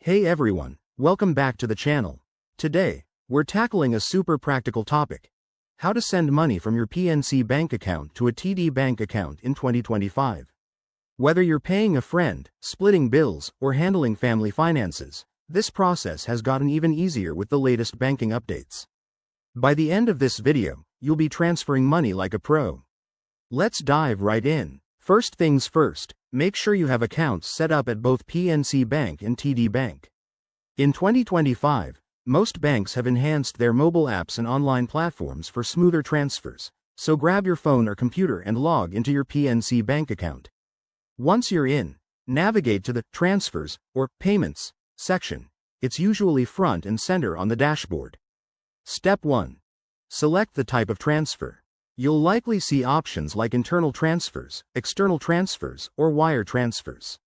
Hey everyone, welcome back to the channel. Today, we're tackling a super practical topic: how to send money from your PNC bank account to a TD bank account in 2025. Whether you're paying a friend, splitting bills, or handling family finances, this process has gotten even easier with the latest banking updates. By the end of this video, you'll be transferring money like a pro. Let's dive right in. First things first, make sure you have accounts set up at both PNC Bank and TD Bank. In 2025, most banks have enhanced their mobile apps and online platforms for smoother transfers, so grab your phone or computer and log into your PNC Bank account. Once you're in, navigate to the Transfers or Payments section. It's usually front and center on the dashboard. Step 1. Select the type of transfer. You'll likely see options like internal transfers, external transfers, or wire transfers.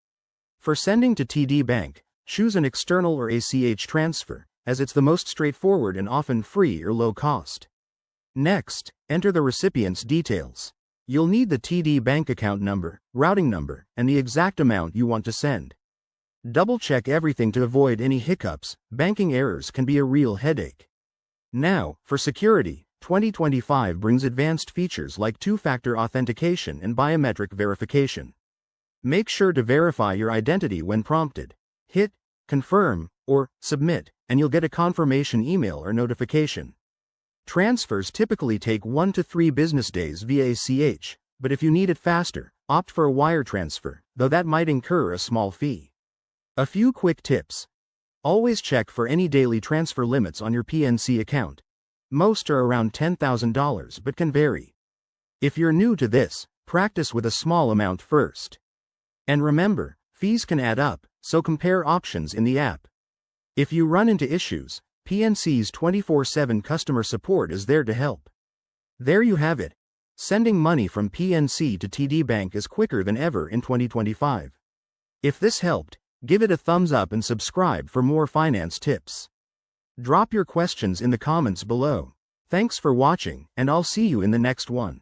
For sending to TD Bank, choose an external or ACH transfer, as it's the most straightforward and often free or low cost. Next, enter the recipient's details. You'll need the TD Bank account number, routing number, and the exact amount you want to send. Double-check everything to avoid any hiccups. Banking errors can be a real headache. Now, for security, 2025 brings advanced features like two-factor authentication and biometric verification. Make sure to verify your identity when prompted. Hit Confirm or Submit, and you'll get a confirmation email or notification. Transfers typically take 1 to 3 business days via ACH, but if you need it faster, opt for a wire transfer, though that might incur a small fee. A few quick tips. Always check for any daily transfer limits on your PNC account. Most are around $10,000 but can vary. If you're new to this, practice with a small amount first. And remember, fees can add up, so compare options in the app. If you run into issues, PNC's 24/7 customer support is there to help. There you have it. Sending money from PNC to TD Bank is quicker than ever in 2025. If this helped, give it a thumbs up and subscribe for more finance tips. Drop your questions in the comments below. Thanks for watching, and I'll see you in the next one.